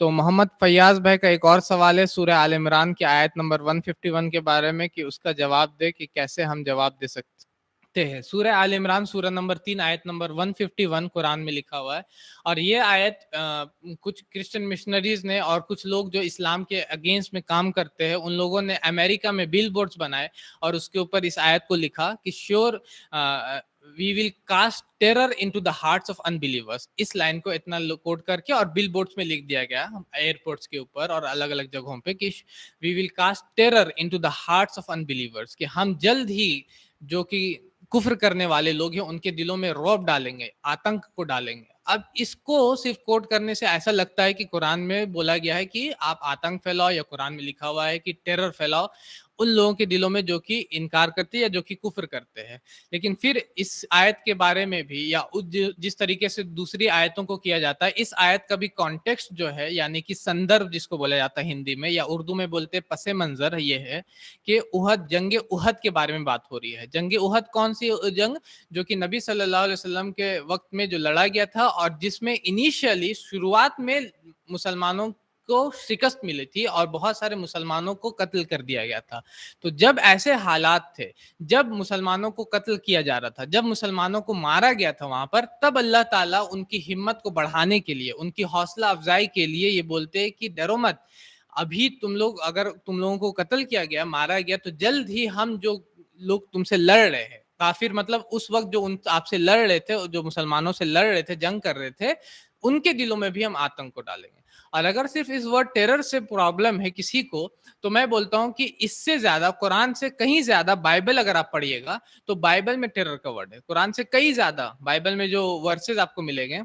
तो मोहम्मद फैयाज भाई का एक और सवाल है सूरह आल इमरान की आयत नंबर 151 के बारे में कि उसका जवाब दे कि कैसे हम जवाब दे सकते हैं। सूरह आल इमरान सूरह नंबर 3 आयत नंबर 151 कुरान में लिखा हुआ है। और ये आयत कुछ क्रिश्चियन मिशनरीज ने और कुछ लोग जो इस्लाम के अगेंस्ट में काम करते हैं उन लोगों ने अमेरिका में बिल बोर्ड्स बनाए और उसके ऊपर इस आयत को लिखा कि sure we will cast terror into the hearts of unbelievers. इस लाइन को इतना कोट करके और बिल बोर्ड्स में लिख दिया गया एयरपोर्ट्स के ऊपर और अलग अलग जगहों पे कि we will cast terror into the hearts of unbelievers, कि हम जल्द ही जो कि कुफ्र करने वाले लोग हैं उनके दिलों में रौब डालेंगे, आतंक को डालेंगे। अब इसको सिर्फ कोट करने से ऐसा लगता है कि कुरान में बोला गया है कि आप आतंक फैलाओ, या कुरान में लिखा हुआ है कि टेरर फैलाओ उन लोगों के दिलों में जो कि इनकार करते हैं या जो कि कुफ्र करते हैं। लेकिन फिर इस आयत के बारे में भी या जिस तरीके से दूसरी आयतों को किया जाता है, इस आयत का भी कॉन्टेक्स्ट जो है यानी कि संदर्भ जिसको बोला जाता है हिंदी में या उर्दू में बोलते पसे मंजर, ये है कि जंग उहद के बारे में बात हो रही है। जंग उहद कौन सी जंग? जो कि नबी सल्लल्लाहु अलैहि वसल्लम के वक्त में जो लड़ा गया था और जिसमें इनिशियली शुरुआत में मुसलमानों को शिकस्त मिली थी और बहुत सारे मुसलमानों को कत्ल कर दिया गया था। तो जब ऐसे हालात थे, जब मुसलमानों को कत्ल किया जा रहा था, जब मुसलमानों को मारा गया था वहां पर, तब अल्लाह ताला उनकी हिम्मत को बढ़ाने के लिए, उनकी हौसला अफजाई के लिए ये बोलते हैं कि डरो मत, अभी तुम लोग, अगर तुम लोगों को कत्ल किया गया, मारा गया, तो जल्द ही हम जो लोग तुमसे लड़ रहे हैं, काफिर मतलब उस वक्त जो उन आपसे लड़ रहे थे, जो मुसलमानों से लड़ रहे थे, जंग कर रहे थे, उनके दिलों में भी हम आतंक को डालेंगे। और अगर सिर्फ इस वर्ड टेरर से प्रॉब्लम है किसी को, तो मैं बोलता हूं कि इससे ज्यादा, कुरान से कहीं ज्यादा, बाइबल अगर आप पढ़िएगा तो बाइबल में टेरर का वर्ड है। कुरान से कई ज्यादा बाइबल में जो वर्सेस आपको मिलेंगे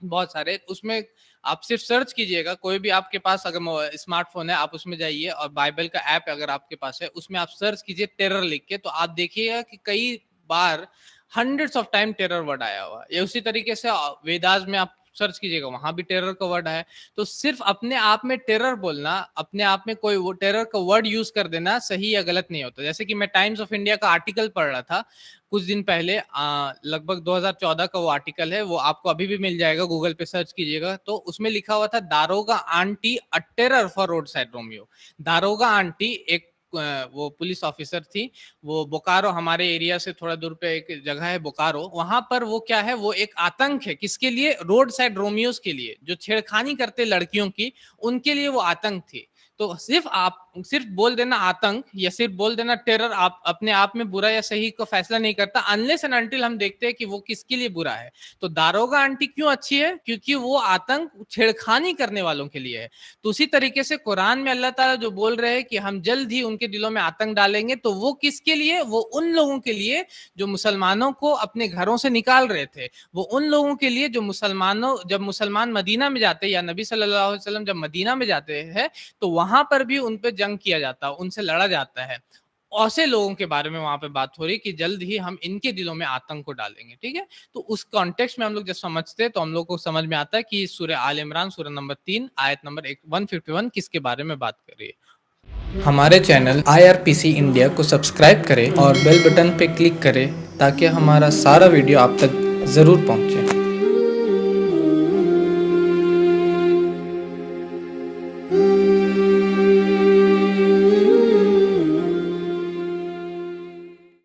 बहुत सारे, उसमें आप सिर्फ सर्च कीजिएगा, कोई भी आपके पास अगर स्मार्टफोन है आप उसमें जाइए और बाइबल का ऐप अगर आपके पास है उसमें आप सर्च कीजिए टेरर लिख के, तो आप देखिएगा कि कई बार hundreds of time terror word आया हुआ है। उसी तरीके से वेदास में आप सर्च कीजिएगा वहां भी टेरर का वर्ड है। तो सिर्फ अपने आप में टेरर बोलना, अपने आप में कोई वो टेरर का वर्ड यूज कर देना सही या गलत नहीं होता। जैसे कि मैं टाइम्स ऑफ इंडिया का आर्टिकल पढ़ रहा था कुछ दिन पहले, लगभग 2014 का वो आर्टिकल है, वो आपको अभी भी मिल जाएगा, गूगल पे सर्च कीजिएगा। तो उसमें लिखा हुआ था दारोगा aunty a terror for road side Romeo. दारोगा आंटी एक वो पुलिस ऑफिसर थी, वो बोकारो, हमारे एरिया से थोड़ा दूर पे एक जगह है बोकारो, वहां पर वो क्या है, वो एक आतंक है। किसके लिए? रोड साइड रोमियोस के लिए, जो छेड़खानी करते लड़कियों की, उनके लिए वो आतंक थी। तो सिर्फ आप सिर्फ बोल देना आतंक या सिर्फ बोल देना टेरर आप अपने आप में बुरा या सही का फैसला नहीं करता, अनलेस एंड अनटिल हम देखते हैं कि वो किसके लिए बुरा है। तो दारोगा आंटी क्यों अच्छी है? क्योंकि वो आतंक छेड़खानी करने वालों के लिए है। तो उसी तरीके से कुरान में अल्लाह ताला जो बोल रहे हैं कि हम जल्द ही उनके दिलों में आतंक डालेंगे, तो वो किसके लिए? वो उन लोगों के लिए जो मुसलमानों को अपने घरों से निकाल रहे थे, वो उन लोगों के लिए जो जब मुसलमान मदीना में जाते या नबी सल्लल्लाहु अलैहि वसल्लम जब मदीना में जाते हैं तो वहां पर भी उन पे जंग किया जाता है, उनसे लड़ा जाता है। ऐसे लोगों के बारे में वहां पे बात हो रही कि जल्द ही हम इनके दिलों में आतंक को डालेंगे। ठीक है, तो उस कॉन्टेक्स्ट में हम लोग जब समझते हैं तो हम लोग को समझ में आता है कि सूरह आल इमरान सूरह नंबर 3 आयत नंबर 151 किसके बारे में बात कर रही है। हमारे चैनल IRPC इंडिया को सब्सक्राइब करें और बेल बटन पे क्लिक करें ताकि हमारा सारा वीडियो आप तक जरूर पहुंचे।